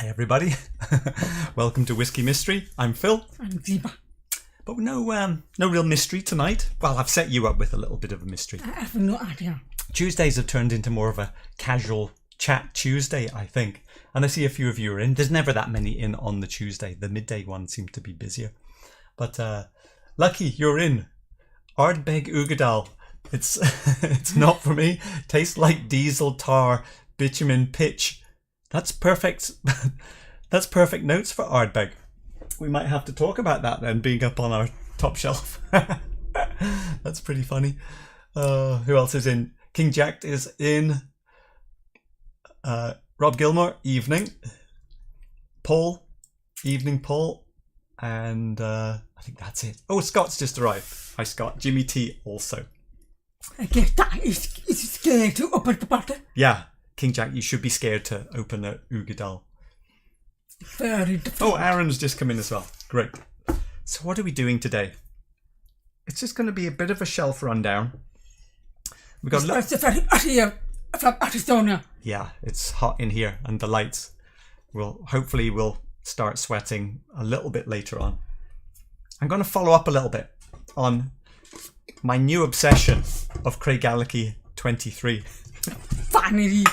Hi everybody, welcome to Whiskey Mystery. I'm Phil. I'm Ziba. But no real mystery tonight. Well, I've set you up with a little bit of a mystery. I have no idea. Tuesdays have turned into more of a casual chat Tuesday, I think. And I see a few of you are in. There's never that many in on the Tuesday. The midday ones seem to be busier. But lucky you're in. Ardbeg Uigeadail. It's not for me. Tastes like diesel tar, bitumen pitch. That's perfect. That's perfect notes for Ardbeg. We might have to talk about that then, being up on our top shelf. That's pretty funny. Who else is in? King Jack is in. Rob Gilmore, evening. Paul, evening Paul. And I think that's it. Oh, Scott's just arrived. Hi Scott. Jimmy T also. I guess that is scared to open the bottle. Yeah. King Jack, you should be scared to open a Uigeadail. Very different. Oh, Aaron's just come in as well. Great. So what are we doing today? It's just going to be a bit of a shelf rundown. We've got It's very hot here from Arizona. Yeah, it's hot in here and the lights hopefully we'll start sweating a little bit later on. I'm going to follow up a little bit on my new obsession of Craigellachie 23. Finally.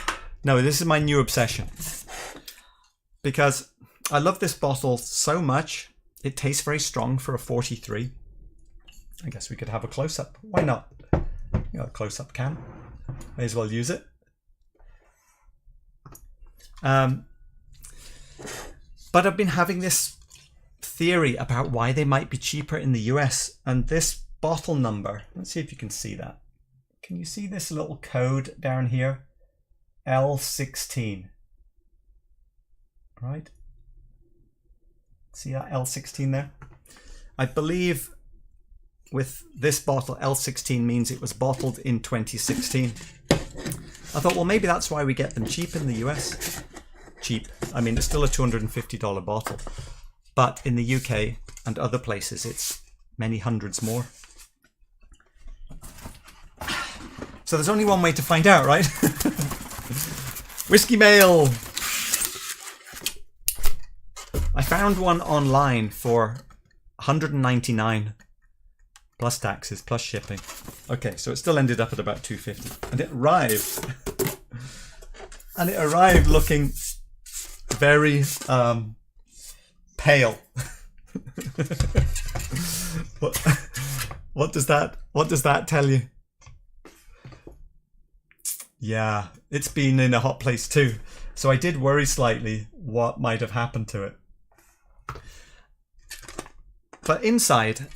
No, this is my new obsession. Because I love this bottle so much. It tastes very strong for a 43. I guess we could have a close-up. Why not? You got a close-up cam. May as well use it. But I've been having this theory about why they might be cheaper in the US. And this bottle number, let's see if you can see that. Can you see this little code down here? L16. Right? See that L16 there? I believe with this bottle, L16 means it was bottled in 2016. I thought, well, maybe that's why we get them cheap in the US. Cheap. I mean, it's still a $250 bottle. But in the UK and other places, it's many hundreds more. So there's only one way to find out, right? Whiskey Mail. I found one online for $199 plus taxes plus shipping. Okay, so it still ended up at about $250, and it arrived. And it arrived looking very pale. What does that tell you? Yeah, it's been in a hot place too. So I did worry slightly what might have happened to it. But inside,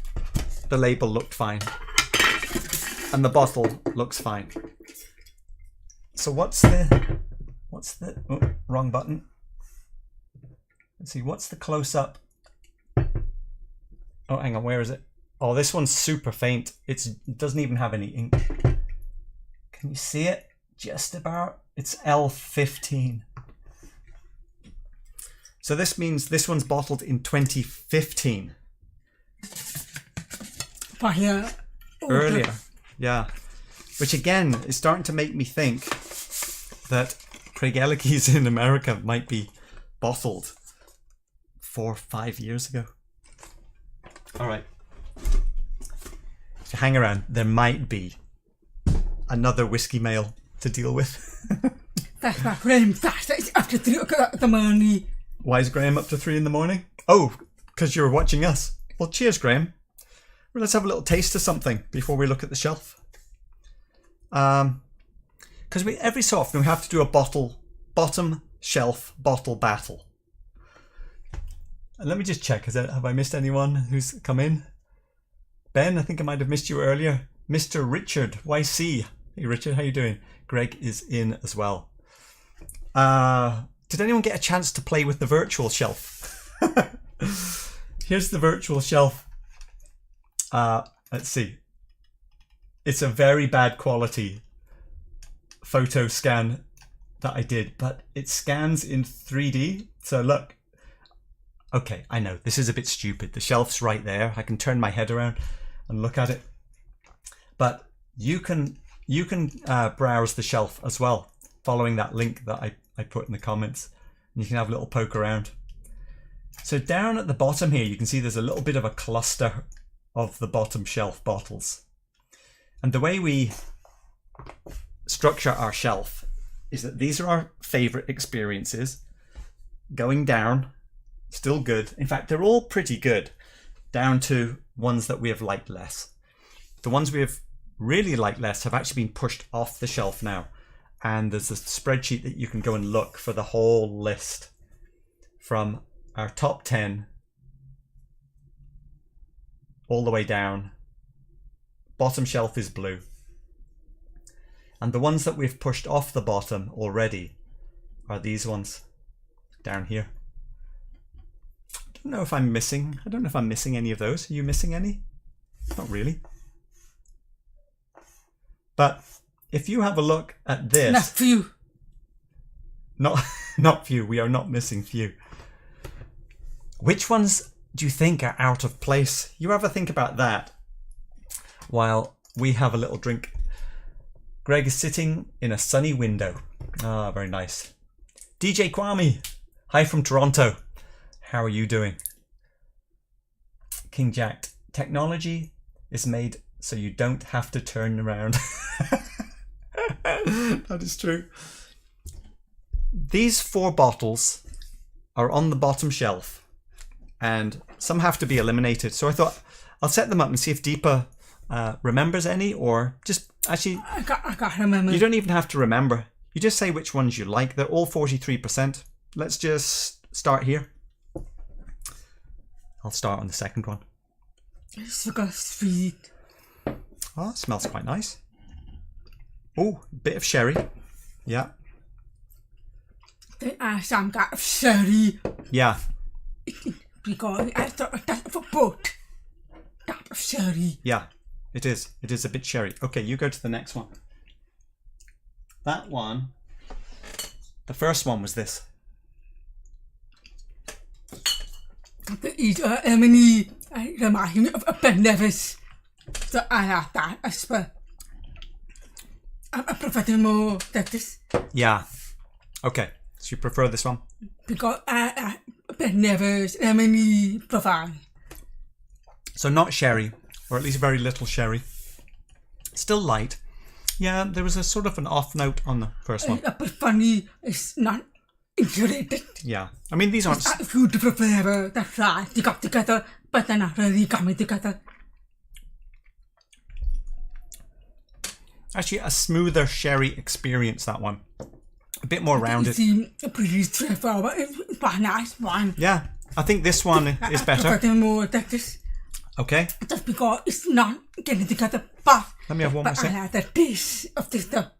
the label looked fine. And the bottle looks fine. So what's the, oh, wrong button. Let's see, what's the close-up? Oh, hang on, where is it? Oh, this one's super faint. It doesn't even have any ink. Can you see it? Just about. It's L15. So this means this one's bottled in 2015. Earlier. Yeah. Which again is starting to make me think that Craigellachie's in America might be bottled 4 or 5 years ago. Alright. So hang around. There might be another whiskey mail to deal with. That's my Graham. It's after 3 o'clock in the morning. Why is Graham up to 3 in the morning? Oh, because you're watching us. Well, cheers, Graham. Well, let's have a little taste of something before we look at the shelf. Because every so often we have to do a bottom shelf bottle battle. And let me just check. Have I missed anyone who's come in? Ben, I think I might have missed you earlier. Mr. Richard, YC. Hey Richard, how you doing? Greg is in as well. Did anyone get a chance to play with the virtual shelf? Here's the virtual shelf. Let's see. It's a very bad quality photo scan that I did, but it scans in 3D. So look. Okay, I know this is a bit stupid. The shelf's right there. I can turn my head around and look at it. But you can browse the shelf as well, following that link that I put in the comments. and you can have a little poke around. So down at the bottom here, you can see there's a little bit of a cluster of the bottom shelf bottles. And the way we structure our shelf is that these are our favorite experiences. Going down, still good. In fact, they're all pretty good, down to ones that we have liked less. The ones we have really liked less have actually been pushed off the shelf now. And there's a spreadsheet that you can go and look for the whole list from our top 10 all the way down. Bottom shelf is blue. And the ones that we've pushed off the bottom already are these ones down here. I don't know if I'm missing any of those. Are you missing any? Not really. But if you have a look at this, Not few. not few. We are not missing few. Which ones do you think are out of place? You ever think about that while we have a little drink? Greg is sitting in a sunny window. Ah, very nice. DJ Kwame, hi from Toronto. How are you doing? King Jack, technology is made so you don't have to turn around. That is true. These 4 bottles are on the bottom shelf and some have to be eliminated. So I thought I'll set them up and see if Deepa remembers any, or just actually... I can't remember. You don't even have to remember. You just say which ones you like. They're all 43%. Let's just start here. I'll start on the second one. It's got sweet. Oh, it smells quite nice. Oh, bit of sherry. Yeah. There are some kind of sherry. Yeah. Because I thought that of a boat. That of sherry. Yeah, it is. It is a bit sherry. Okay, you go to the next one. That one, the first one was this. Emily, I remind me of a Ben Nevis. So I have that as well. I prefer more that this. Yeah. Okay, so you prefer this one? Because Ben Nevis, Emily provide. So not sherry, or at least very little sherry. Still light. Yeah, there was a sort of an off note on the first one. But funny, it's not integrated. Yeah, I mean these aren't... It's a beautiful flavor, that's right. They got together, but they're not really coming together. Actually, a smoother sherry experience, that one. A bit more rounded. It seems pretty straightforward. It's a nice one. Yeah, I think this one is better. I prefer more that this. Okay. Just because it's not getting together, but Let me have one more I like the taste of this stuff.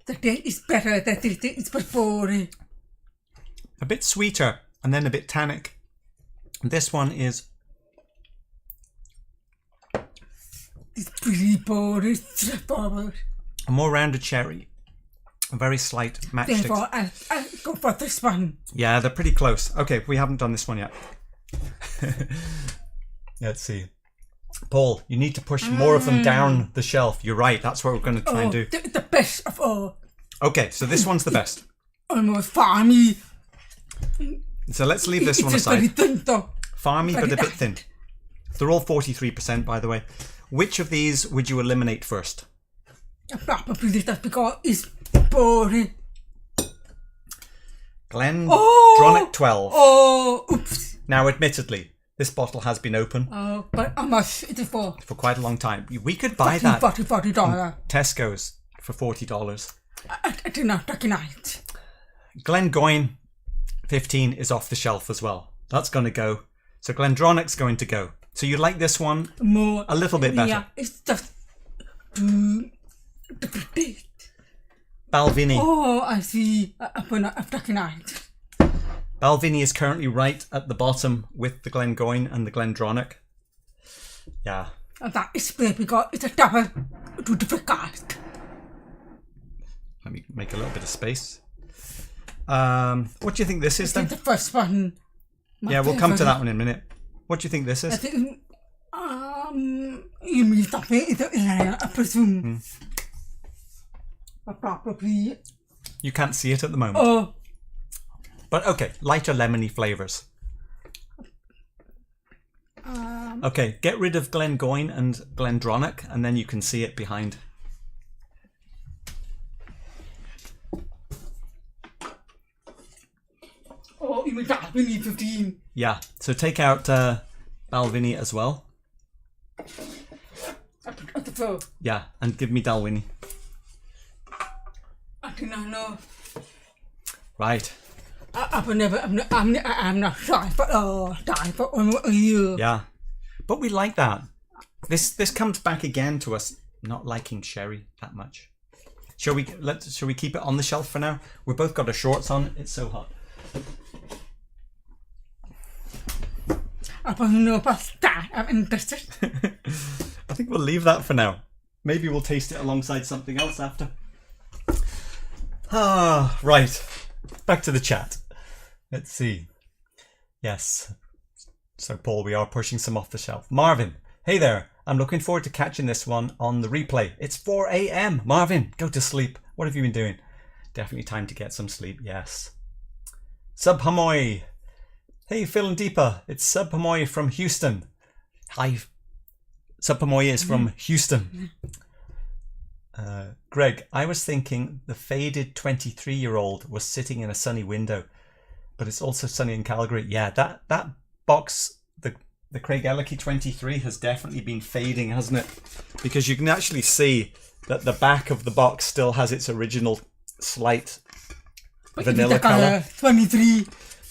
The taste is better than it's before. A bit sweeter and then a bit tannic. This one is... It's pretty boring, straightforward. a more rounded cherry. A very slight matchstick. Therefore, I'll go for this one. Yeah, they're pretty close. Okay, we haven't done this one yet. Let's see. Paul, you need to push more of them down the shelf. You're right, that's what we're going to try and do. The best of all. Okay, so this one's the best. Almost farmy. So let's leave this one It's very aside. thin though. Farmy, but a bit thin. They're all 43%, by the way. Which of these would you eliminate first? Probably that's because it's boring. Glendronach 12. Oh, oops. Now, admittedly, this bottle has been open Oh, but how much it is for? quite a long time. We could buy that $40. Tesco's for $40. I did not recognize. Glengoyne 15 is off the shelf as well. That's going to go. So Glendronach's going to go. So you like this one More. a little bit better. Yeah, it's just too different. Balvenie. Oh, I see. I've recognized. Balvenie is currently right at the bottom with the Glengoyne and the Glendronach. Yeah. And that is clear because it's a double to different cast. Let me make a little bit of space. What do you think this is then? The first one. Yeah, we'll come to that one in a minute. What do you think this I is? think, you mean something in the area, I presume. But probably. You can't see it at the moment. Oh, But okay, lighter lemony flavours. Okay, get rid of Glengoyne and Glendronach, and then you can see it behind. Oh, you mean that? We need 15. Yeah, so take out Balvenie as well. At the floor. Yeah, and give me Dalwhinnie. I do not know. Right. I'm not shy, but die for you. Yeah, but we like that. This comes back again to us not liking sherry that much. Shall we keep it on the shelf for now? We've both got our shorts on. It's so hot. I don't know about that. I'm interested. I think we'll leave that for now. Maybe we'll taste it alongside something else after. Ah, right. Back to the chat. Let's see. Yes. So, Paul, we are pushing some off the shelf. Marvin, hey there. I'm looking forward to catching this one on the replay. It's 4 a.m. Marvin, go to sleep. What have you been doing? Definitely time to get some sleep, yes. Sub Hamoy. Hey, Phil and Deepa. It's Sub Hamoy from Houston. Hi. Sub Hamoy is from Houston. Greg, I was thinking the faded 23-year-old was sitting in a sunny window, but it's also sunny in Calgary. Yeah, that box, the Craigellachie 23 has definitely been fading, hasn't it? Because you can actually see that the back of the box still has its original slight vanilla colour. 23.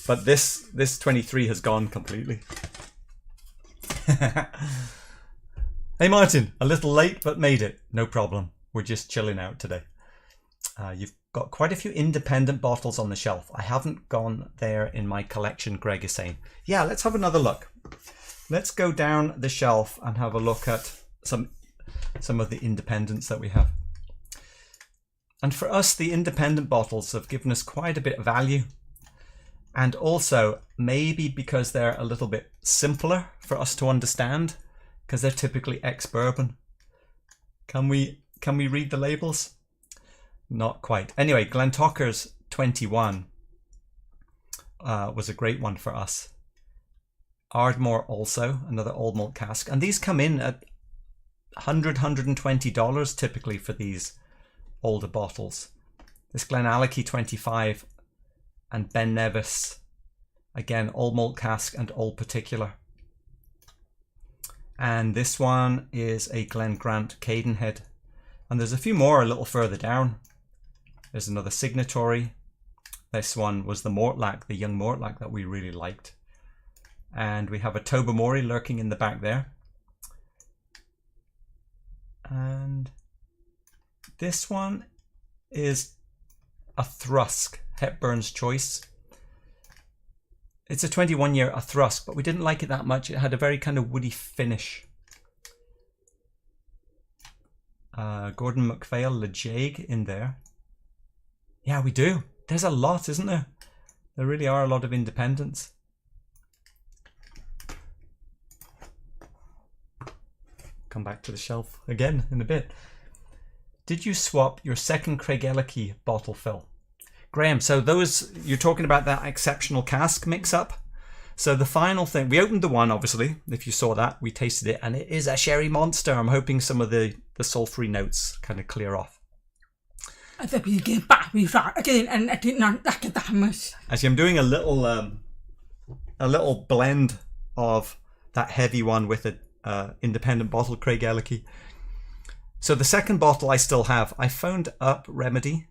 But this 23 has gone completely. Hey Martin, a little late but made it. No problem. We're just chilling out today. You've got quite a few independent bottles on the shelf. I haven't gone there in my collection, Greg is saying. Yeah, let's have another look. Let's go down the shelf and have a look at some of the independents that we have. And for us, the independent bottles have given us quite a bit of value. And also, maybe because they're a little bit simpler for us to understand, because they're typically ex-bourbon. Can we read the labels? Not quite. Anyway, Glentocher's 21 was a great one for us. Ardmore also, another old malt cask. And these come in at $100, $120 typically for these older bottles. This Glenallachie 25 and Ben Nevis, again, old malt cask and old particular. And this one is a Glen Grant Cadenhead. And there's a few more a little further down. There's another Signatory. This one was the Mortlach, the young Mortlach that we really liked. And we have a Tobermory lurking in the back there. And this one is a Thrusk, Hepburn's Choice. It's a 21-year a Thrusk, but we didn't like it that much. It had a very kind of woody finish. Gordon MacPhail, Lejeag in there. Yeah, we do. There's a lot, isn't there? There really are a lot of independents. Come back to the shelf again in a bit. Did you swap your second Craigellachie bottle, Phil? Graham, so those, you're talking about that exceptional cask mix-up. So the final thing, we opened the one, obviously, if you saw that, we tasted it, and it is a sherry monster. I'm hoping some of the sulfury notes kind of clear off. I think we get back again, and I did not like it that much. Actually, I'm doing a little blend of that heavy one with an independent bottle, Craigellachie. So the second bottle I still have. I phoned up Remedy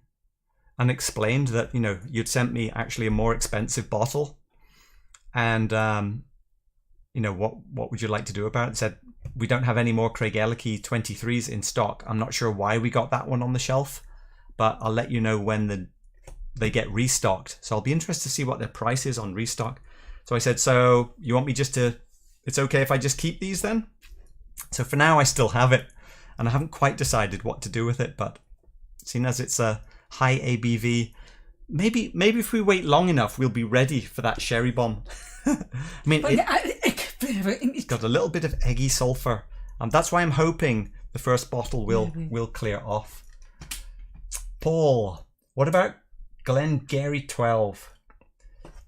and explained that, you know, you'd sent me actually a more expensive bottle. And, you know, what would you like to do about it? Said, we don't have any more Craigellachie 23s in stock. I'm not sure why we got that one on the shelf, but I'll let you know when they get restocked. So I'll be interested to see what their price is on restock. So I said, so you want me just to, it's okay if I just keep these then? So for now I still have it, and I haven't quite decided what to do with it, but seeing as it's a high ABV, maybe if we wait long enough, we'll be ready for that sherry bomb. I mean, it's got a little bit of eggy sulfur, and that's why I'm hoping the first bottle will clear off. Paul, what about Glengarry 12?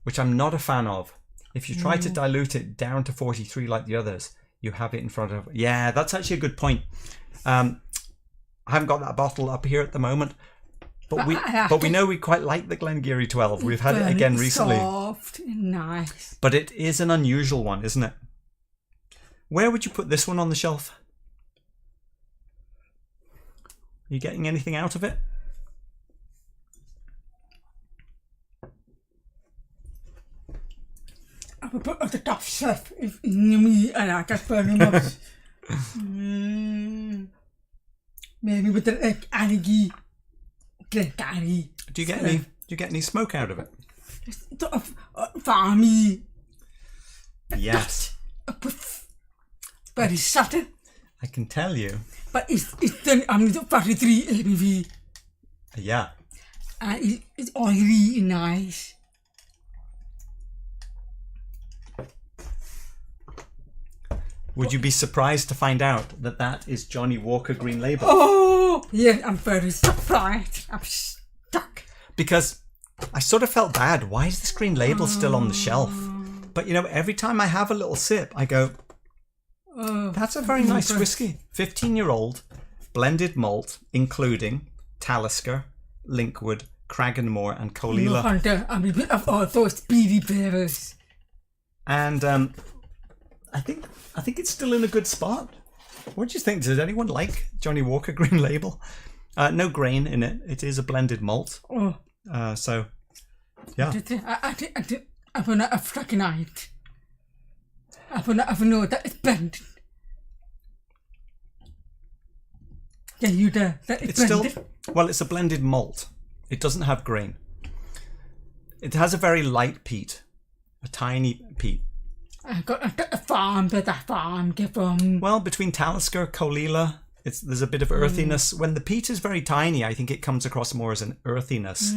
which I'm not a fan of. If you try to dilute it down to 43 like the others, you have it in front of... Yeah, that's actually a good point. I haven't got that bottle up here at the moment, but we know we quite like the Glengarry 12. We've had it again recently. Soft and nice. But it is an unusual one, isn't it? Where would you put this one on the shelf? Are you getting anything out of it? I would put it on the top shelf if me and I get burning much. Maybe with the Angie Glengarry. Do you get any smoke out of it? Farmy. Yes. Very subtle. I can tell you. But it's done. I mean, 43 ABV. Yeah. And it's oily and nice. Would you be surprised to find out that that is Johnnie Walker Green Label? Oh, yeah, I'm very surprised. I'm stuck. Because I sort of felt bad. Why is this Green Label still on the shelf? But, you know, every time I have a little sip, I go, that's a very nice whiskey. 15-year-old, blended malt, including Talisker, Linkwood, Cragganmore and Colilla. I'm a bit of all those beady flavors. And I think it's still in a good spot. What do you think? Does anyone like Johnnie Walker Green Label? No grain in it. It is a blended malt. So, yeah. I will not have recognized. I will not have known that it's blended. Yeah, you do. It's blended. Still, well, it's a blended malt. It doesn't have grain. It has a very light peat, a tiny peat. I got a farm, but that farm give them. Well, between Talisker, Colilla, there's a bit of earthiness. When the peat is very tiny, I think it comes across more as an earthiness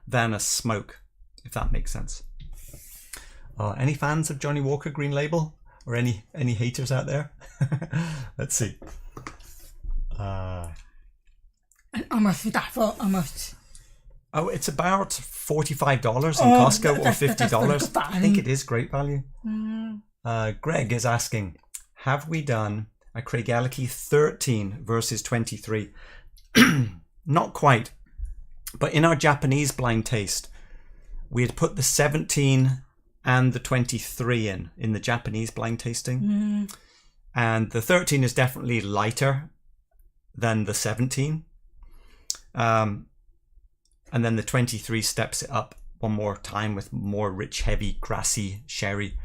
than a smoke, if that makes sense. Any fans of Johnnie Walker Green Label? Or any haters out there? Let's see. And how much is that for? How much? Oh, it's about $45 in Costco or $50. I think it is great value. Greg is asking, have we done a Craigellachie 13 versus 23? Not quite. But in our Japanese blind taste, we had put the 17 and the 23 in the Japanese blind tasting. And the 13 is definitely lighter than the 17. And then the 23 steps it up one more time with more rich, heavy, grassy sherry.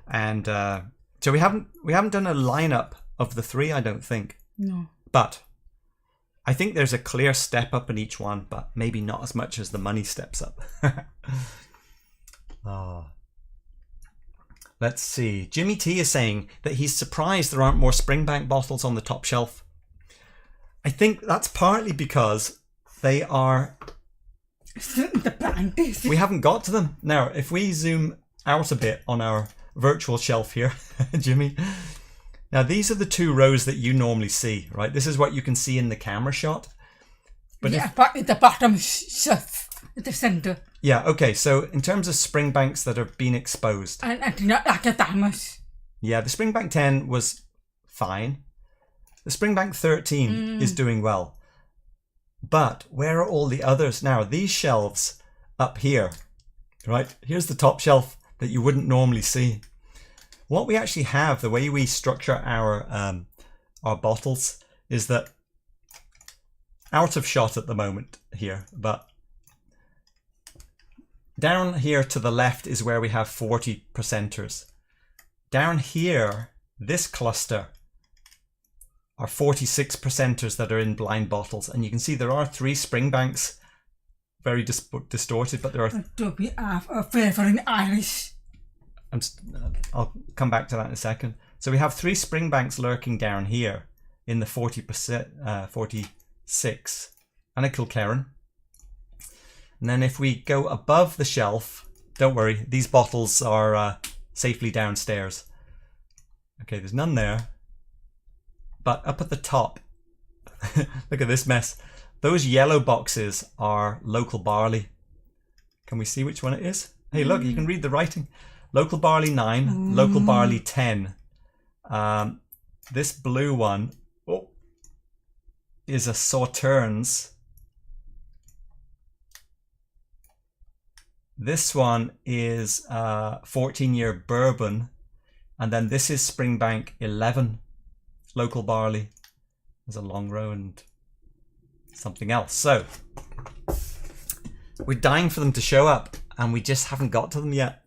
And so we haven't done a lineup of the three, I don't think. No. But I think there's a clear step up in each one, but maybe not as much as the money steps up. Let's see. Jimmy T is saying that he's surprised there aren't more Springbank bottles on the top shelf. I think that's partly because they are... we haven't got to them. Now, if we zoom out a bit on our virtual shelf here, Jimmy. Now, these are the two rows that you normally see, right? This is what you can see in the camera shot. But but at the bottom shelf, at the centre. Yeah, okay. So in terms of Springbanks that have been exposed. And I do not like it that much. Yeah, the Springbank 10 was fine. The Springbank 13 is doing well. But where are all the others? Now, these shelves up here, right? Here's the top shelf that you wouldn't normally see. What we actually have, the way we structure our bottles, is that out of shot at the moment here, but down here to the left is where we have 40 percenters. Down here, this cluster are 46 percenters that are in blind bottles, and you can see there are 3 Springbanks, very distorted, but there are. Do we have a flavouring Irish? I'll come back to that in a second. So we have 3 Springbanks lurking down here in the 40%, 46, and a Kilkerran. And then if we go above the shelf, don't worry, these bottles are safely downstairs. Okay, there's none there. But up at the top, look at this mess. Those yellow boxes are local barley. Can we see which one it is? Hey, look, you can read the writing. Local barley 9, local barley 10. This blue one is a Sauternes. This one is 14-year bourbon. And then this is Springbank 11, local barley. There's a long row and something else. So we're dying for them to show up and we just haven't got to them yet.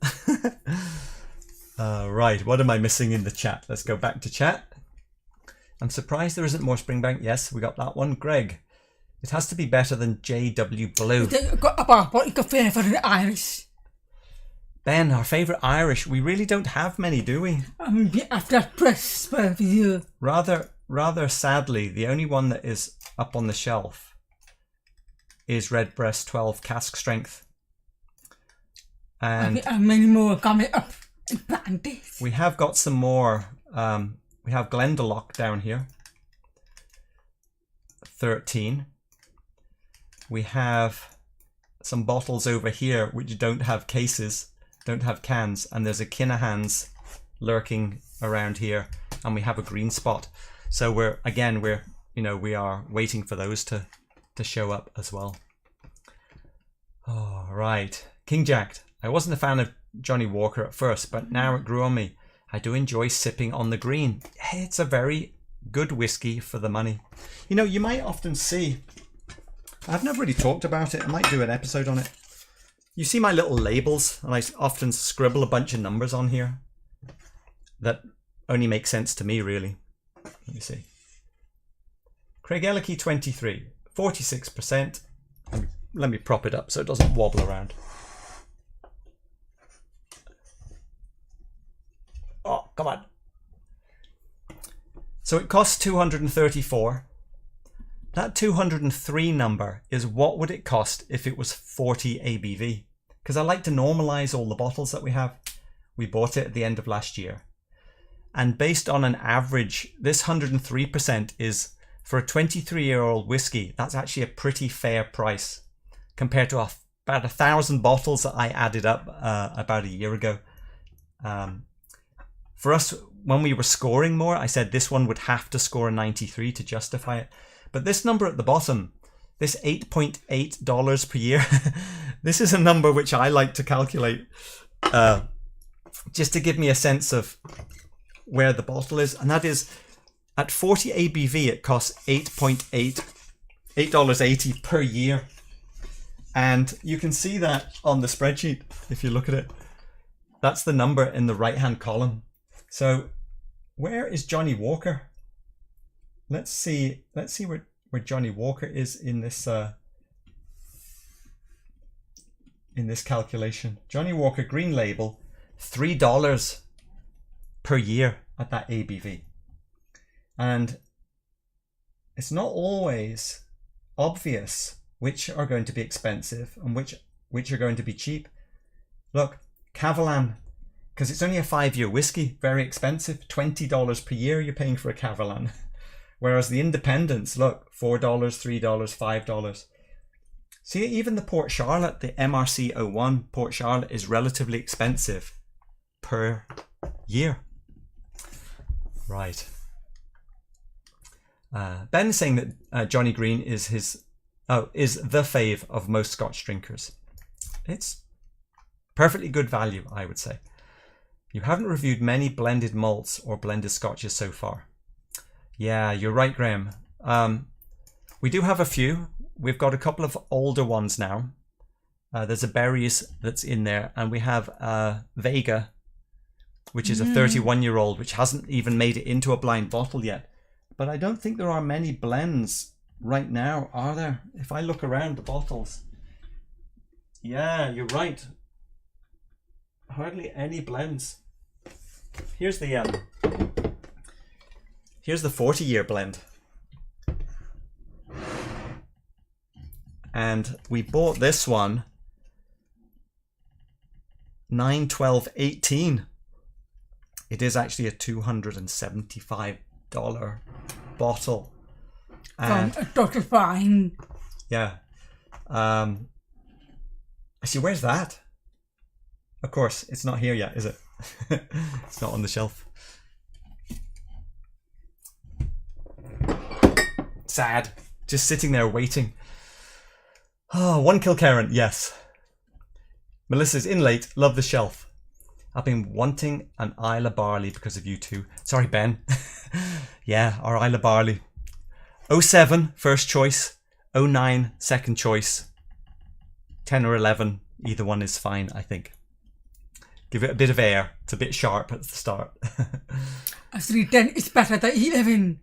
Right, what am I missing in the chat? Let's go back to chat. I'm surprised there isn't more Springbank. Yes, we got that one. Greg, it has to be better than JW Blue. What is your favourite Irish? Ben, our favourite Irish. We really don't have many, do we? After press for you. Rather sadly, the only one that is up on the shelf is Redbreast 12 cask strength. And many more coming up in plenty. We have got some more. We have Glendalough down here. 13. We have some bottles over here which don't have cases, don't have cans, and there's a Kinahan's lurking around here, and we have a green spot. So we are waiting for those to show up as well. All right, King Jack. I wasn't a fan of Johnnie Walker at first, but now it grew on me. I do enjoy sipping on the green. It's a very good whiskey for the money. You know, you might often see, I've never really talked about it. I might do an episode on it. You see my little labels, and I often scribble a bunch of numbers on here that only make sense to me, really. Let me see. Craigellachie 23, 46%. Let me prop it up so it doesn't wobble around. Oh, come on. So it costs 234. That 203 number is what would it cost if it was 40 ABV. Because I like to normalize all the bottles that we have. We bought it at the end of last year. And based on an average, this 103% is, for a 23-year-old whiskey, that's actually a pretty fair price compared to about 1,000 bottles that I added up about a year ago. For us, when we were scoring more, I said this one would have to score a 93 to justify it. But this number at the bottom, this $8.8 per year, this is a number which I like to calculate just to give me a sense of where the bottle is. And that is, at 40 ABV, it costs $8.80 per year. And you can see that on the spreadsheet if you look at it. That's the number in the right-hand column. So where is Johnnie Walker? Let's see where Johnnie Walker is in this calculation. Johnnie Walker green label, $3 per year at that ABV. And it's not always obvious which are going to be expensive and which are going to be cheap. Look, Kavalan, because it's only a 5-year whiskey, very expensive, $20 per year you're paying for a Kavalan. Whereas the independents, look, $4, $3, $5. See, even the Port Charlotte, the MRC 01 Port Charlotte is relatively expensive per year. Right. Ben is saying that Johnny Green is the fave of most Scotch drinkers. It's perfectly good value, I would say. You haven't reviewed many blended malts or blended scotches so far. Yeah, you're right, Graham. We do have a few. We've got a couple of older ones now. There's a Berries that's in there, and we have Vega, which is a 31-year-old, which hasn't even made it into a blind bottle yet. But I don't think there are many blends right now, are there? If I look around the bottles. Yeah, you're right. Hardly any blends. Here's the 40-year blend. And we bought this one 9/12/18. It is actually a $275 bottle. And Dr. Fine. yeah. Actually, where's that? Of course, it's not here yet, is it? It's not on the shelf. Sad. Just sitting there waiting. Oh, 1 Kilkerran, yes. Melissa's in late. Love the shelf. I've been wanting an Isla Barley because of you two. Sorry, Ben. Yeah, our Isla Barley. 07, first choice. 09, second choice. 10 or 11, either one is fine, I think. Give it a bit of air. It's a bit sharp at the start. A 310 is better than 11.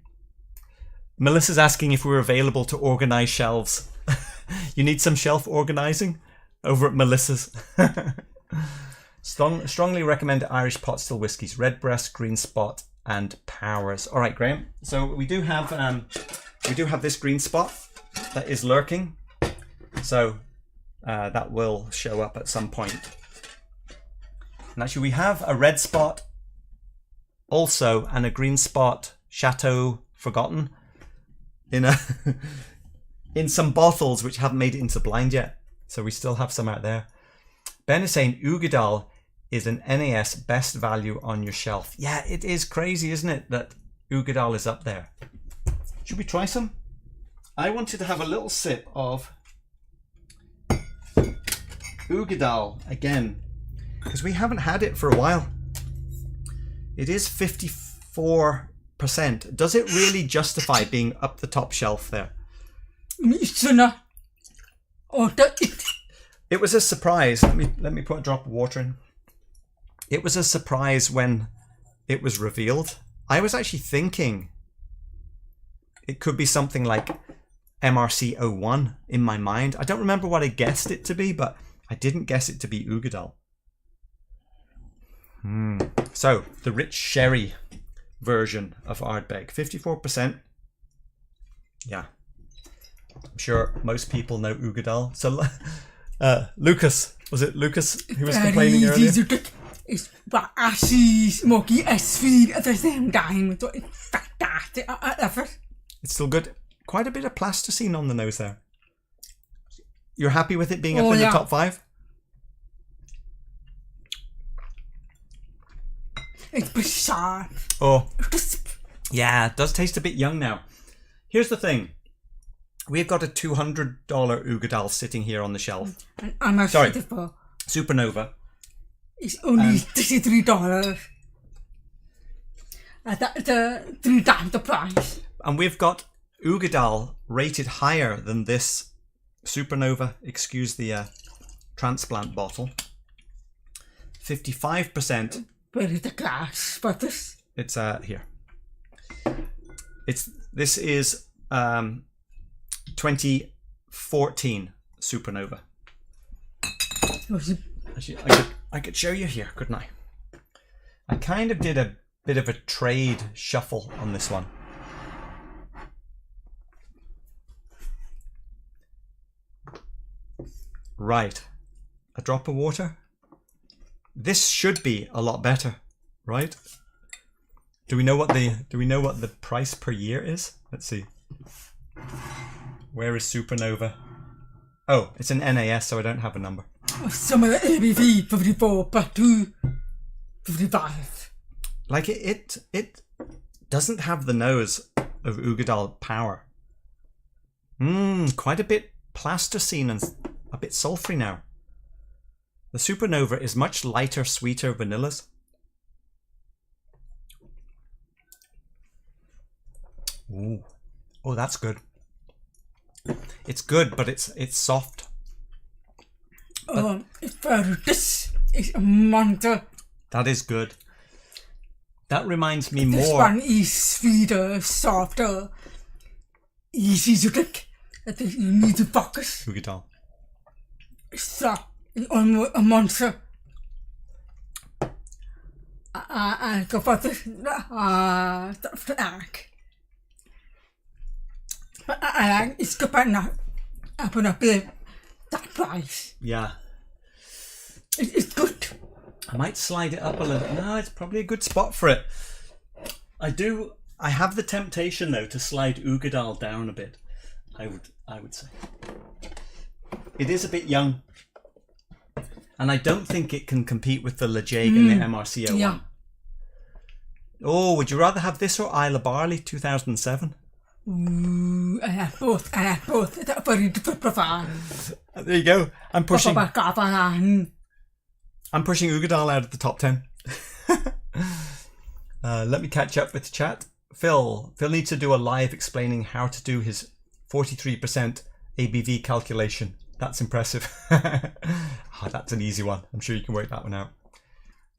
Melissa's asking if we're available to organise shelves. You need some shelf organising? Over at Melissa's. Strongly recommend Irish pot still whiskies. Redbreast, Green Spot and Powers. Alright, Graham. So we do have this Green Spot that is lurking. So that will show up at some point. And actually we have a red spot also and a green spot Chateau Forgotten in in some bottles which haven't made it into blind yet. So we still have some out there. Ben is saying Uigeadail is an NAS best value on your shelf. Yeah, it is crazy, isn't it, that Uigeadail is up there. Should we try some? I wanted to have a little sip of Uigeadail again, because we haven't had it for a while. It is 54%. Does it really justify being up the top shelf there? It was a surprise. Let me put a drop of water in. It was a surprise when it was revealed. I was actually thinking it could be something like MRC 01 in my mind. I don't remember what I guessed it to be, but I didn't guess it to be Uigeadail. So, the rich sherry version of Ardbeg. 54%. Yeah. I'm sure most people know Uigeadail. So, Lucas, was it Lucas who was complaining earlier? It's actually smoky as sweet at the same time. So it's fantastic. I love it. It's still good. Quite a bit of plasticine on the nose there. You're happy with it being up in the top 5? It's pretty sharp. Oh, yeah, it does taste a bit young now. Here's the thing. We've got a $200 Uigeadail sitting here on the shelf. And I'm sorry, Supernova. It's only $33. That's 3 times the price. And we've got Uigeadail rated higher than this Supernova, excuse the transplant bottle. 55%. Where is the glass for this? It's here. This is 2014 Supernova. Actually, I could show you here, couldn't I? I kind of did a bit of a trade shuffle on this one. Right, a drop of water. This should be a lot better, right? Do we know what the price per year is? Let's see. Where is Supernova? Oh, it's an NAS, so I don't have a number. Some of the ABV 54, but 2 55. Like it doesn't have the nose of Uigeadail power. Quite a bit plasticine and a bit sulfury now. The Supernova is much lighter, sweeter vanillas. Ooh. Oh, that's good. It's good, but it's soft. This is a monster. That is good. That reminds me This more. one is sweeter, softer, easy to drink. I think you need to focus. Uigeadail. So, almost a monster. I go for this. But I like it's good, but not. I put up that price. Yeah. It's good. I might slide it up a little. No, it's probably a good spot for it. I have the temptation though to slide Uigeadail down a bit. I would say. It is a bit young. And I don't think it can compete with the Ardbeg and the MRCO one. Oh, would you rather have this or Isla Barley 2007? Ooh, I have both. That's very different profile. There you go. I'm pushing Kavalan. Uigeadail out of the top 10. Let me catch up with the chat. Phil needs to do a live explaining how to do his 43% ABV calculation. That's impressive. That's an easy one. I'm sure you can work that one out.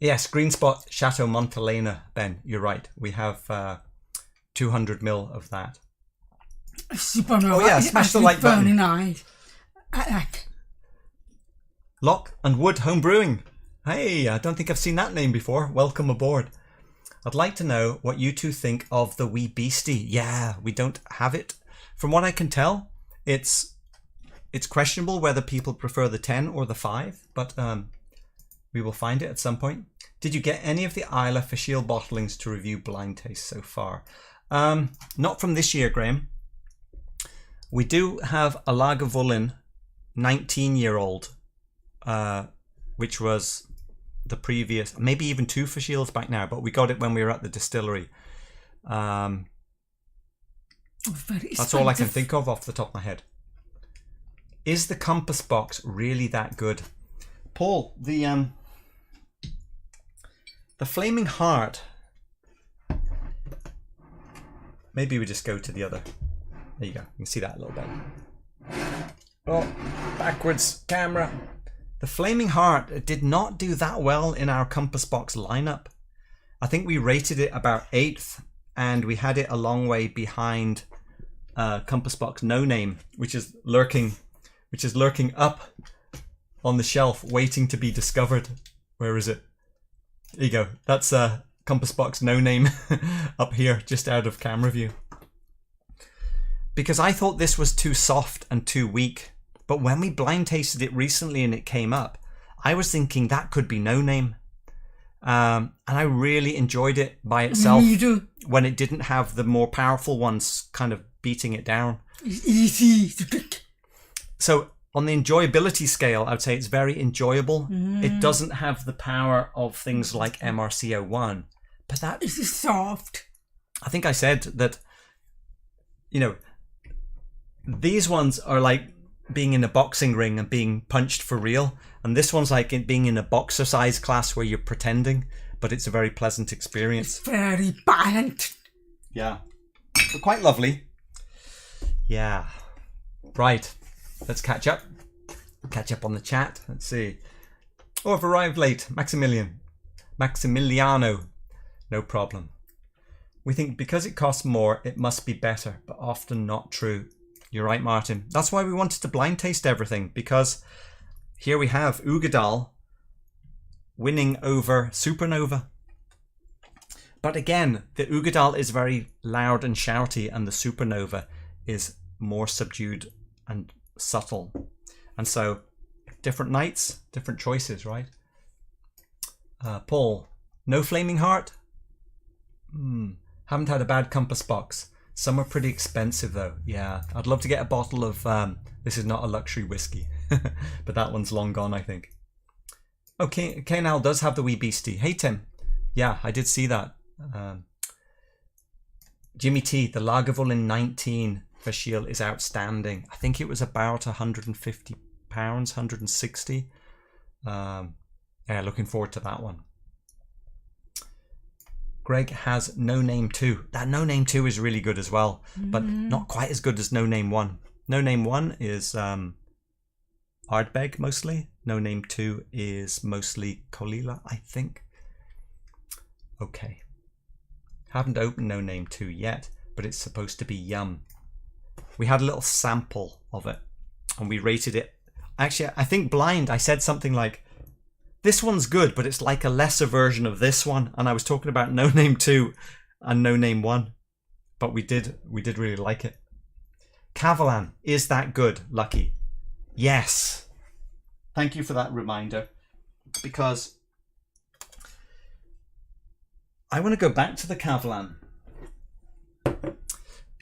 Yes, Green Spot Chateau Montelena, Ben, you're right. We have 200 ml of that. Supernova. Oh yeah, smash the like button. Nice. I like. Lock and Wood Home Brewing. Hey, I don't think I've seen that name before. Welcome aboard. I'd like to know what you two think of the wee beastie. Yeah, we don't have it. From what I can tell, it's questionable whether people prefer the 10 or the 5, but we will find it at some point. Did you get any of the Isla Fishel bottlings to review blind taste so far? Not from this year, Graham. We do have a Lagavulin 19-year-old, which was the previous, maybe even 2 Fishels back now, but we got it when we were at the distillery. That's all I can think of off the top of my head. Is the compass box really that good? Paul, the Flaming Heart. Maybe we just go to the other. There you go. You can see that a little bit. Oh, backwards camera. The Flaming Heart did not do that well in our compass box lineup. I think we rated it about 8th, and we had it a long way behind compass box No Name, which is lurking up on the shelf, waiting to be discovered. Where is it? There you go. That's compass box No Name up here, just out of camera view. Because I thought this was too soft and too weak. But when we blind tasted it recently and it came up, I was thinking that could be No Name. And I really enjoyed it by itself when it didn't have the more powerful ones kind of beating it down. It's easy to drink. So on the enjoyability scale, I would say it's very enjoyable. It doesn't have the power of things like MRCO1, but that is soft. I think I said that, you know, these ones are like being in a boxing ring and being punched for real, and this one's like being in a boxer size class where you're pretending, but it's a very pleasant experience. It's very violent. Yeah, but quite lovely. Yeah, right. Let's catch up on the chat. Let's see. Oh, I've arrived late. Maximiliano, no problem. We think because it costs more, it must be better, but often not true. You're right, Martin. That's why we wanted to blind taste everything, because here we have Uigeadail winning over Supernova. But again, the Uigeadail is very loud and shouty, and the Supernova is more subdued and subtle. And so, different nights, different choices, right? Paul, no Flaming Heart? Haven't had a bad compass box. Some are pretty expensive though. Yeah, I'd love to get a bottle of, this is not a luxury whiskey, but that one's long gone, I think. Okay, Kainal does have the wee beastie. Hey Tim. Yeah, I did see that. Jimmy T, the Lagavulin 19 Fishel is outstanding. I think it was about £150, 160. Yeah, looking forward to that one. Greg has No Name 2. That No Name 2 is really good as well, but not quite as good as No Name 1. No Name 1 is Ardbeg mostly. No Name 2 is mostly Kolila, I think. Okay. Haven't opened No Name 2 yet, but it's supposed to be yum. We had a little sample of it and we rated it. Actually, I think blind, I said something like, this one's good, but it's like a lesser version of this one. And I was talking about No Name 2 and No Name 1. But we did really like it. Kavalan, is that good, Lucky? Yes. Thank you for that reminder. Because I want to go back to the Kavalan.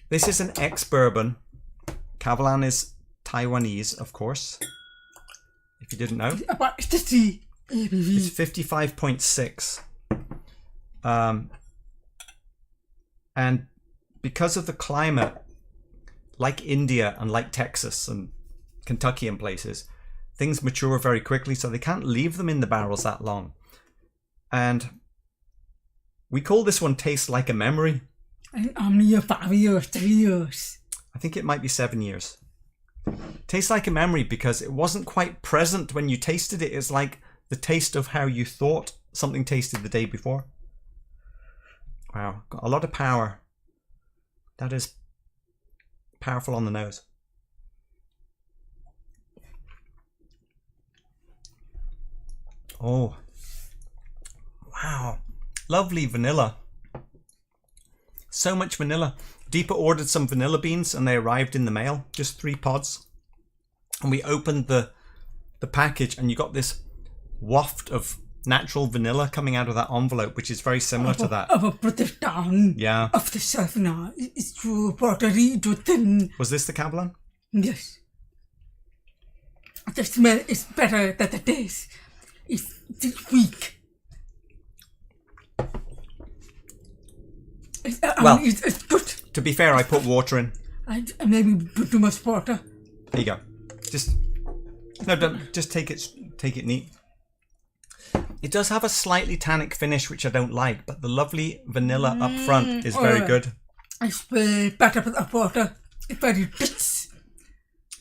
This is an ex-bourbon. Kavalan is Taiwanese, of course. if you didn't know. About 50 ABV. It's 55.6. And because of the climate, like India and like Texas and Kentucky and places, things mature very quickly, so they can't leave them in the barrels that long. And we call this one Taste Like a Memory. How many years? 5 years? 3 years? I think it might be 7 years. Tastes like a memory because it wasn't quite present when you tasted it. It's like the taste of how you thought something tasted the day before. Wow, got a lot of power. That is powerful on the nose. Oh, wow, lovely vanilla. So much vanilla. Deepa ordered some vanilla beans and they arrived in the mail, just 3 pods. And we opened the package and you got this waft of natural vanilla coming out of that envelope, which is very similar to that. Of a British town. Yeah. Of the south now. It's too buttery, too thin. Was this the Kavalan? Yes. The smell is better than the taste. It's weak. It's good. To be fair, I put water in. I maybe put too much water. There you go. Just take it neat. It does have a slightly tannic finish, which I don't like, but the lovely vanilla up front is very good. It's better with the water. It's very rich.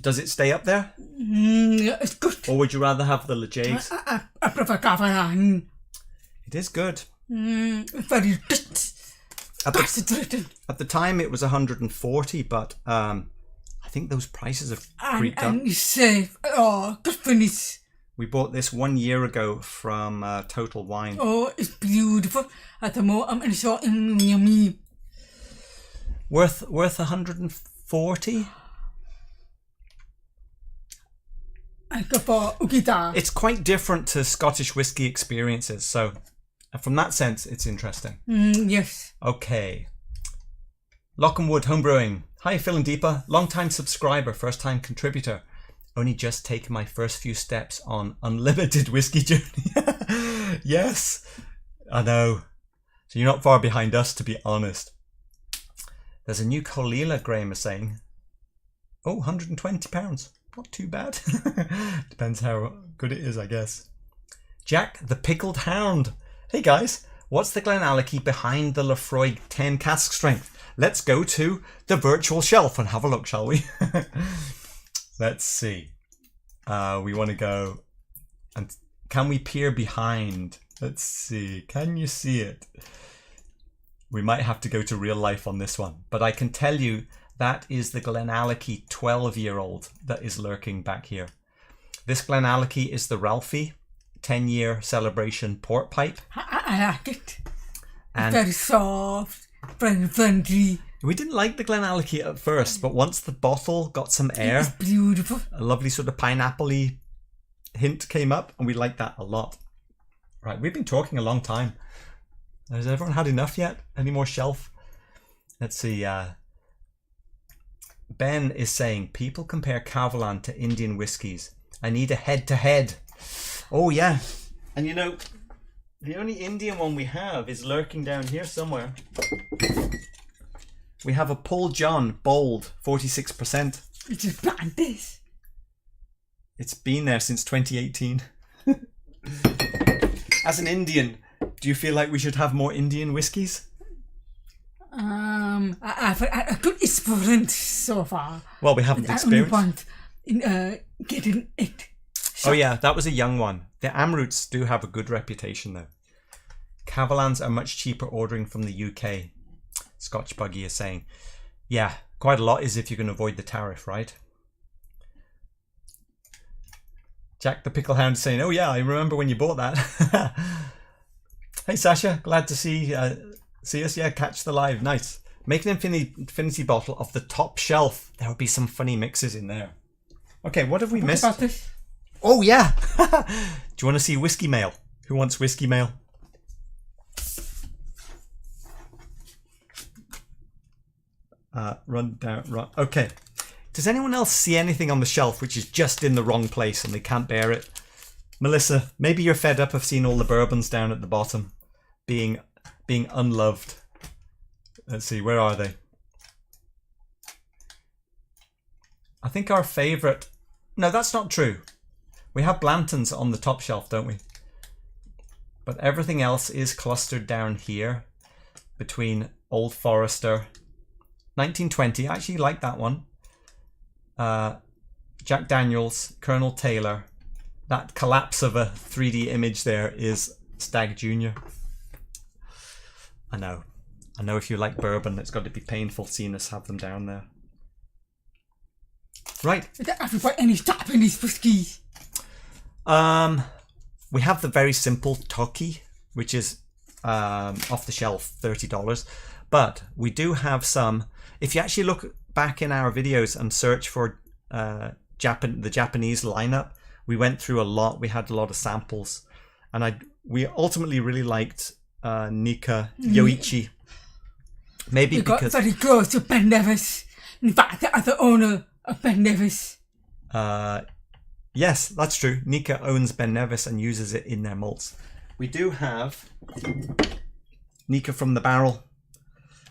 Does it stay up there? Yeah, it's good. Or would you rather have the Lejegs? I prefer Kavalan. It is good. It's very rich. At the time it was 140, but I think those prices have creeped up. And you save. Oh, good finish. We bought this 1 year ago from Total Wine. Oh, it's beautiful. At the moment, I'm so yummy. Worth 140? I go for Uigeadail. It's quite different to Scottish whiskey experiences, so from that sense, it's interesting. Yes. Okay. Lock&Wood Homebrewing. Hi, Phil and Deepa. Long-time subscriber, first-time contributor. Only just taken my first few steps on unlimited whiskey journey. Yes, I know. So you're not far behind us, to be honest. There's a new Colila, Graham is saying. Oh, £120. Not too bad. Depends how good it is, I guess. Jack, the Pickled Hound. Hey guys, what's the Glenallachie behind the Lefroy 10 cask strength? Let's go to the virtual shelf and have a look, shall we? Let's see. We want to go and can we peer behind? Let's see. Can you see it? We might have to go to real life on this one, but I can tell you that is the Glenallachie 12-year-old that is lurking back here. This Glenallachie is the Ralphie 10-year celebration port pipe. I like it. And very soft, very friendly. We didn't like the Glenallachie at first, but once the bottle got some air, it's beautiful. A lovely sort of pineapple-y hint came up, and we liked that a lot. Right, we've been talking a long time. Has everyone had enough yet? Any more shelf? Let's see. Ben is saying, people compare Kavalan to Indian whiskies. I need a head-to-head. Oh, yeah. And you know, the only Indian one we have is lurking down here somewhere. We have a Paul John Bold, 46%. It's just bland this. It's been there since 2018. As an Indian, do you feel like we should have more Indian whiskies? I've had a good experience so far. Well, we haven't experienced. I only want in getting it. Oh yeah, that was a young one. The Amroots do have a good reputation though. Kavalans are much cheaper ordering from the UK. Scotch Buggy is saying. Yeah, quite a lot is if you can avoid the tariff, right? Jack the Pickle Hound is saying, oh yeah, I remember when you bought that. Hey Sasha, glad to see us. Yeah, catch the live. Nice. Make an infinity bottle of the top shelf. There will be some funny mixes in there. Okay, what have we missed? About this? Oh yeah. Do you want to see whiskey mail? Who wants whiskey mail? Run down. Okay. Does anyone else see anything on the shelf which is just in the wrong place and they can't bear it? Melissa, maybe you're fed up of seeing all the bourbons down at the bottom being unloved. Let's see, where are they? I think our favourite... No, that's not true. We have Blantons on the top shelf, don't we? But everything else is clustered down here between Old Forester, 1920. I actually like that one. Jack Daniels, Colonel Taylor. That collapse of a 3D image there is Stag Junior. I know if you like bourbon, it's got to be painful seeing us have them down there. Right. Have you got any Japanese whiskies? We have the very simple Toki, which is off the shelf, $30. But we do have some. If you actually look back in our videos and search for the Japanese lineup, we went through a lot. We had a lot of samples, and we ultimately really liked Nika Yoichi. Maybe got because very close to Ben Nevis. In fact, the other owner of Ben Nevis. Yes, that's true. Nika owns Ben Nevis and uses it in their malts. We do have Nika from the Barrel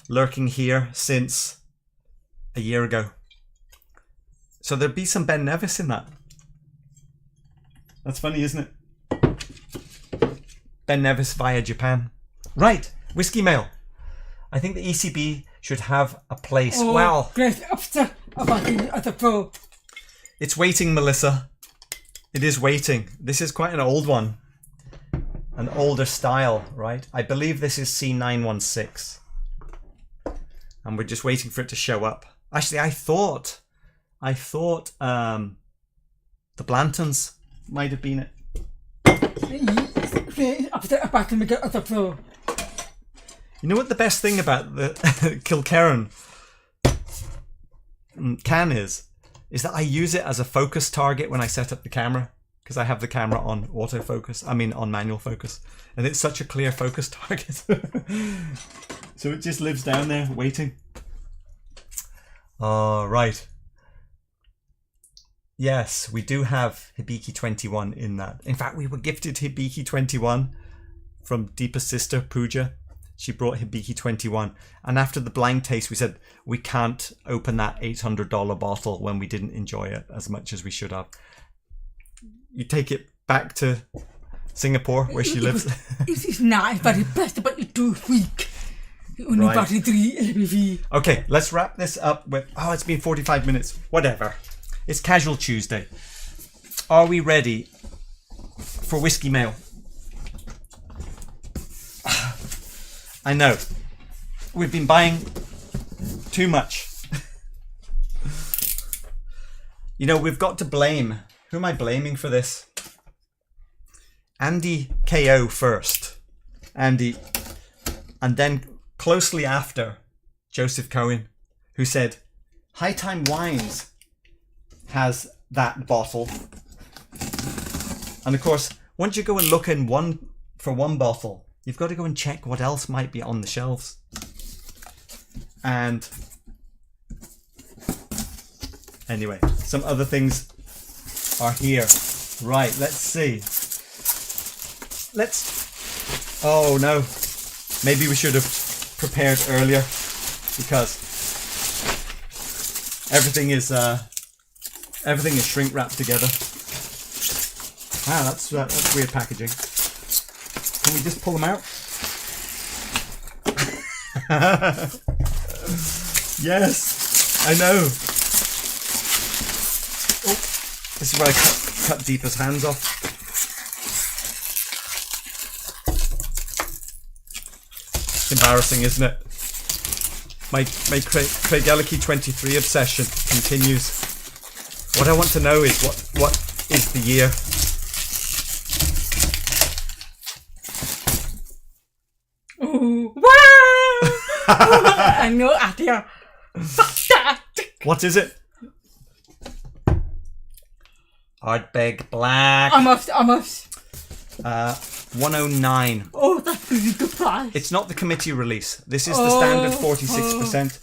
lurking here since a year ago. So there'd be some Ben Nevis in that. That's funny, isn't it? Ben Nevis via Japan. Right, Whiskey Mail. I think the ECB should have a place. Oh, Wow. great upset about the other pro. It's waiting, Melissa. It is waiting. This is quite an old one. An older style, right? I believe this is C916. And we're just waiting for it to show up. Actually, I thought the Blantons might have been it. Upset about the other pro. You know what the best thing about the Kilkerran can is that I use it as a focus target when I set up the camera, because I have the camera on autofocus. I mean on manual focus, and it's such a clear focus target. So it just lives down there waiting. Right. Yes, we do have Hibiki 21 in that. In fact, we were gifted Hibiki 21 from Deepa's sister Pooja. She brought Hibiki 21, and after the blind taste we said we can't open that $800 bottle when we didn't enjoy it as much as we should have. You take it back to Singapore where she lives. It's not very best, but it's too weak. Only Right. 43 LBV. Okay, let's wrap this up with... Oh, it's been 45 minutes. Whatever. It's Casual Tuesday. Are we ready for Whiskey Mail? I know. We've been buying too much. You know, we've got to blame... Who am I blaming for this? Andy KO first. Andy. And then closely after, Joseph Cohen, who said, High Time Wines has that bottle. And of course, once you go and look in one bottle, you've got to go and check what else might be on the shelves. And anyway, some other things are here. Right, let's see. Oh no. Maybe we should have prepared earlier, because everything is shrink wrapped together. Ah, that's weird packaging. Can we just pull them out? Yes, I know. Oh, this is where I cut Deepa's hands off. It's embarrassing, isn't it? My Craigellachie 23 obsession continues. What I want to know is what is the year? Oh, wow! I know idea. What is it? Ardbeg Black. Almost. 109. Oh, that's really good price. It's not the committee release. This is the standard 46%.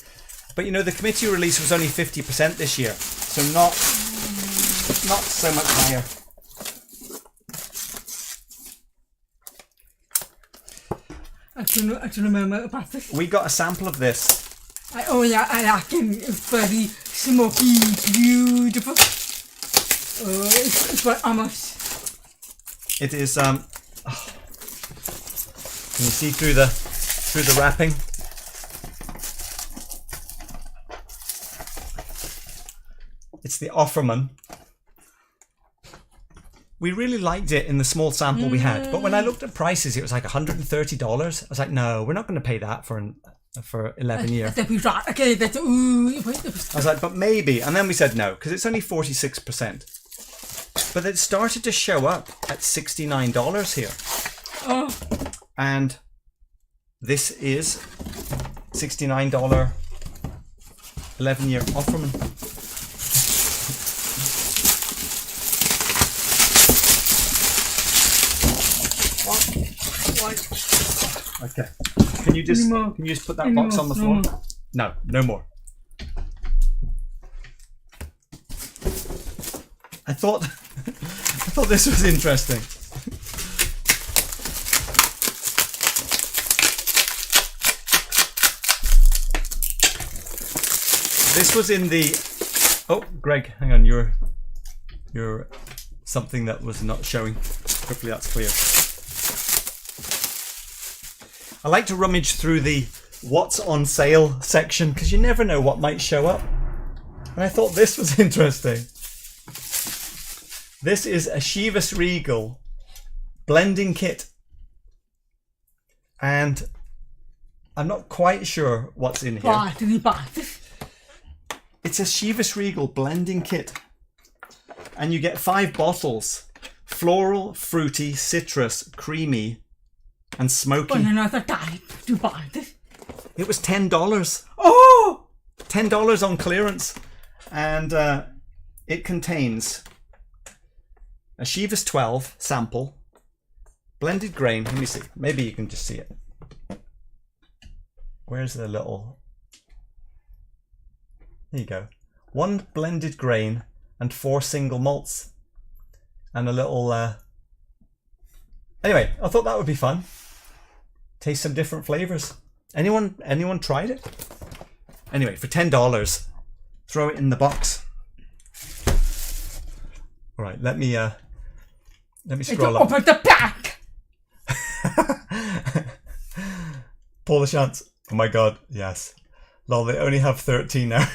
But you know, the committee release was only 50% this year. So not so much higher. I don't remember about this. We got a sample of this. I reckon it's very smoky, beautiful. It's what almost. It is. Can you see through the wrapping? It's the Offerman. We really liked it in the small sample we had, but when I looked at prices, it was like $130. I was like, no, we're not going to pay that for 11 years. I was like, but maybe. And then we said no, because it's only 46%. But it started to show up at $69 here. Oh. And this is $69 11-year Offerman. Okay. Can you just put that box on the floor? No, no more. I thought this was interesting. This was in the. Oh, Greg, hang on. You're something that was not showing. Hopefully that's clear. I like to rummage through the what's on sale section because you never know what might show up. And I thought this was interesting. This is a Chivas Regal blending kit. And I'm not quite sure what's in here. It's a Chivas Regal blending kit. And you get 5 bottles. Floral, fruity, citrus, creamy, and smoky. Another type to buy this. It was $10. Oh! $10 on clearance. And it contains a Chivas 12 sample, blended grain. Let me see. Maybe you can just see it. Where's the little... There you go. 1 blended grain and 4 single malts. And a little... Anyway, I thought that would be fun. Taste some different flavors. Anyone tried it? Anyway, for $10, throw it in the box. All right, let me scroll up. Open the pack. Paul Chance. Oh my God, yes. Lol, they only have 13 now.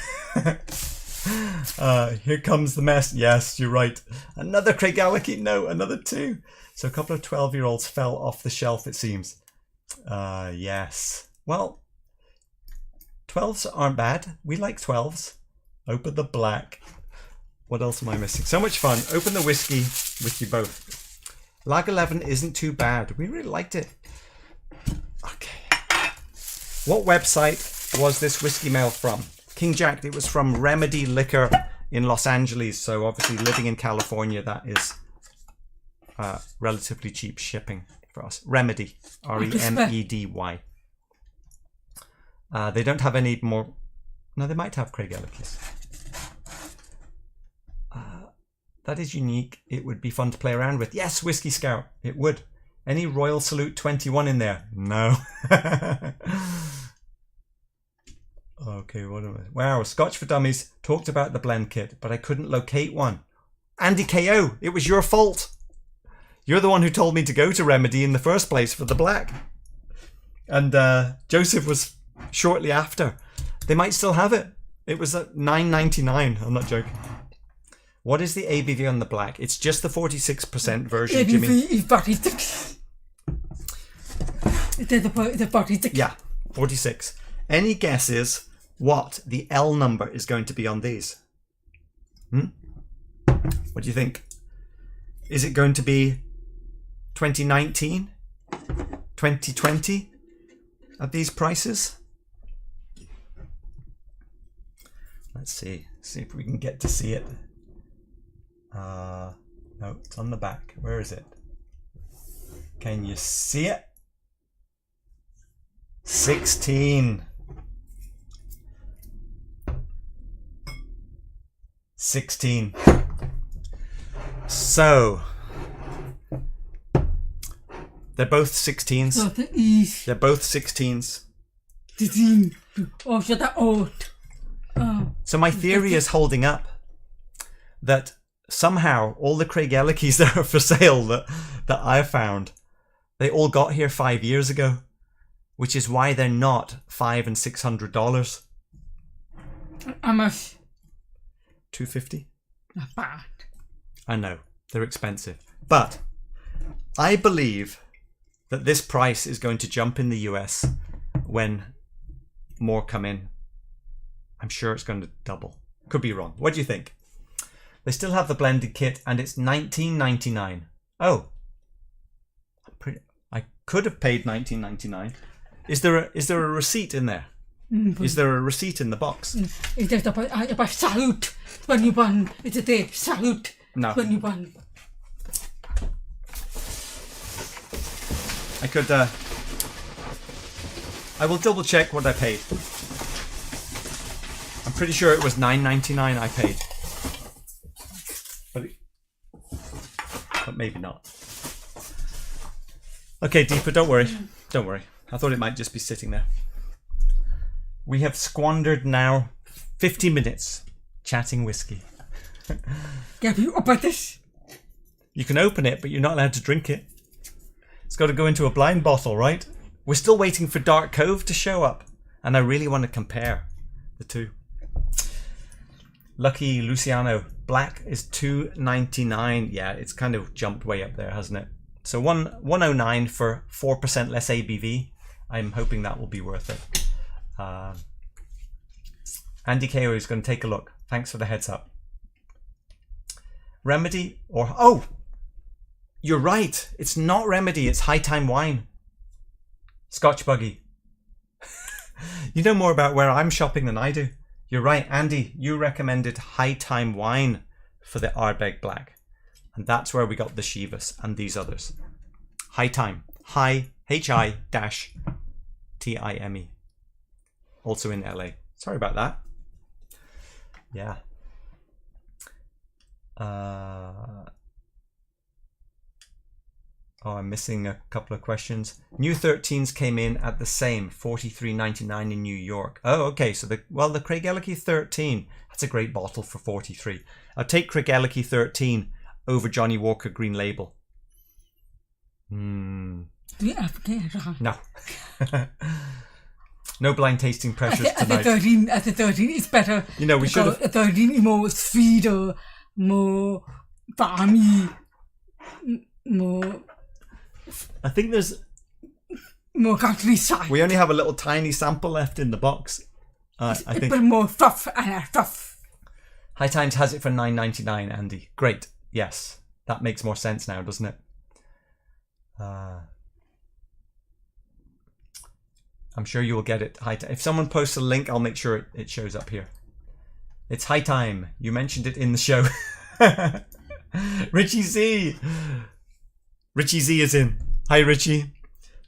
Here comes the mess. Yes, you're right. Another Craigellachie. No, another 2. So a couple of 12-year-olds fell off the shelf, it seems. Yes. Well, 12s aren't bad. We like 12s. Open the black. What else am I missing? So much fun. Open the whiskey with you both. Lag 11 isn't too bad. We really liked it. Okay. What website was this whiskey mail from? King Jack. It was from Remedy Liquor in Los Angeles. So obviously living in California, that is relatively cheap shipping for us. Remedy. R-E-M-E-D-Y. They don't have any more. No, they might have Craigellachie. That is unique. It would be fun to play around with. Yes, Whiskey Scout. It would. Any Royal Salute 21 in there? No. Okay, what am I? Wow, Scotch for Dummies talked about the blend kit, but I couldn't locate one. Andy KO, it was your fault. You're the one who told me to go to Remedy in the first place for the black. And Joseph was shortly after. They might still have it. It was at $9.99. I'm not joking. What is the ABV on the black? It's just the 46% version, ABV Jimmy. is 46. The 46. Yeah, 46. Any guesses what the L number is going to be on these? What do you think? Is it going to be 2019? 2020? At these prices? Let's see. See if we can get to see it. No, it's on the back. Where is it? Can you see it? 16. 16. So They're both 16s. So the is They're both 16s. the thing. Oh, so the oat. So my theory is holding up. That somehow all the Craigellachie's that are for sale that I found, they all got here 5 years ago, which is why they're not $500 and $600. How much? $250. Not bad. I know they're expensive, but I believe that this price is going to jump in the US when more come in. I'm sure it's going to double. Could be wrong. What do you think? They still have the blended kit, and it's $19.99. Oh, I could have paid $19.99. Is there a receipt in there? Is there a receipt in the box? It's just about salute when you burn. It's a day salute No. when you burn. I could. I will double check what I paid. I'm pretty sure it was $9.99 I paid. But maybe not. Okay, Deepa, don't worry. Don't worry. I thought it might just be sitting there. We have squandered now 50 minutes chatting whiskey. Can you open this? You can open it, but you're not allowed to drink it. It's got to go into a blind bottle, right? We're still waiting for Dark Cove to show up, and I really want to compare the two. Lucky Luciano, black is $2.99. Yeah, it's kind of jumped way up there, hasn't it? So $109 for 4% less ABV. I'm hoping that will be worth it. Andy KO is going to take a look. Thanks for the heads up. Remedy or... Oh! You're right. It's not Remedy. It's High Time Wine. Scotch Buggy. You know more about where I'm shopping than I do. You're right, Andy. You recommended High Time Wine for the Ardbeg Black. And that's where we got the Chivas and these others. High Time. High, H-I-T-I-M-E. Also in LA. Sorry about that. Yeah. Oh, I'm missing a couple of questions. New 13s came in at the same $43.99 in New York. Oh, okay. So the Craigellachie 13. That's a great bottle for $43. I'll take Craigellachie 13 over Johnnie Walker Green Label. No. No blind tasting pressures tonight. At the 13 is better. You know, we should have... 13 is more sweeter, more balmy, more... I think there's... more countryside. We only have a little tiny sample left in the box. I think... But more fluff and fluff. High Times has it for $9.99, Andy. Great. Yes. That makes more sense now, doesn't it? I'm sure you will get it. If someone posts a link, I'll make sure it shows up here. It's High Time. You mentioned it in the show. Richie Z. Richie Z is in. Hi, Richie.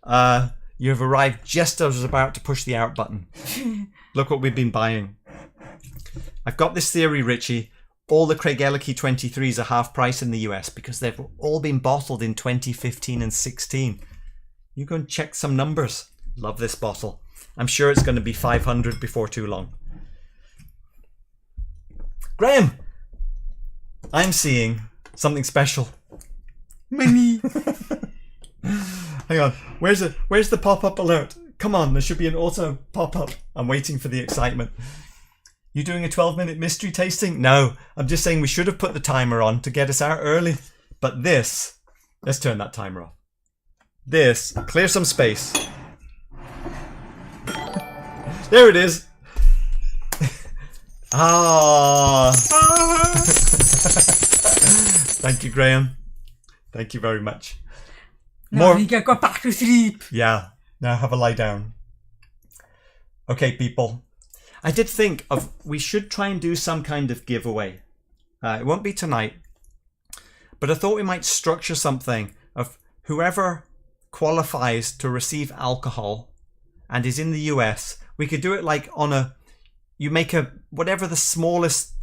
You have arrived just as I was about to push the out button. Look what we've been buying. I've got this theory, Richie. All the Craigellachie 23s are half price in the US because they've all been bottled in 2015 and 16. You go and check some numbers. Love this bottle. I'm sure it's going to be 500 before too long. Graham! I'm seeing something special. Money. Hang on. Where's the pop-up alert? Come on, there should be an auto pop-up. I'm waiting for the excitement. You doing a 12-minute mystery tasting? No, I'm just saying we should have put the timer on to get us out early. But this, let's turn that timer off. This, clear some space. There it is. Thank you, Graham. Thank you very much. Now you can go back to sleep. Yeah, now have a lie down. Okay, people. I did think of we should try and do some kind of giveaway. It won't be tonight, but I thought we might structure something of whoever qualifies to receive alcohol and is in the US. We could do it like on you make whatever the smallest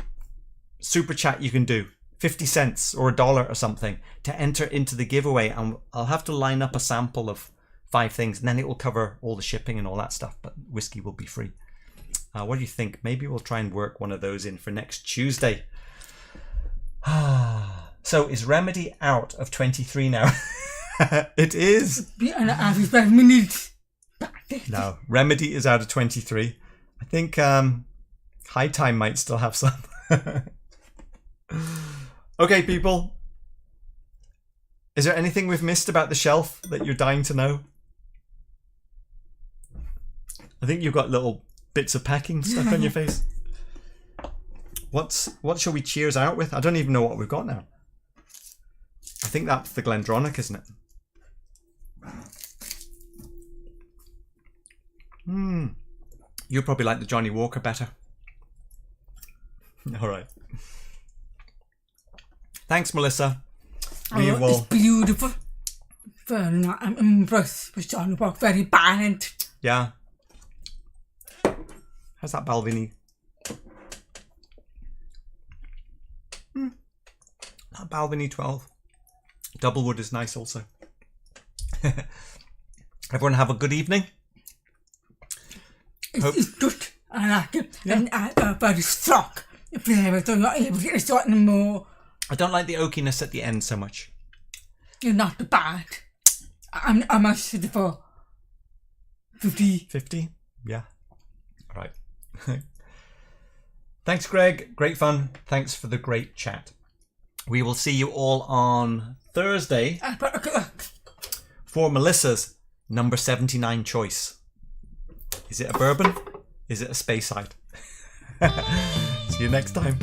super chat you can do. 50 cents or $1 or something to enter into the giveaway, and I'll have to line up a sample of 5 things, and then it will cover all the shipping and all that stuff, but whiskey will be free. What do you think? Maybe we'll try and work one of those in for next Tuesday. So is Remedy out of 23 now? It is. No, Remedy is out of 23. I think High Time might still have some. Okay, people. Is there anything we've missed about the shelf that you're dying to know? I think you've got little bits of packing stuck on your face. What shall we cheers out with? I don't even know what we've got now. I think that's the Glendronach, isn't it? You probably like the Johnnie Walker better. All right. Thanks, Melissa. It's beautiful. I'm impressed with Johnnie Walker. Very balanced. Yeah. How's that Balvenie? That Balvenie 12. Doublewood is nice also. Everyone have a good evening. It's good. I like it. Yeah. And very strong flavour, so you're not able to get something more. I don't like the oakiness at the end so much. You're not bad. I must say for 50. 50? Yeah. All right. Thanks, Greg. Great fun. Thanks for the great chat. We will see you all on Thursday for Melissa's number 79 choice. Is it a bourbon? Is it a Speyside? See you next time.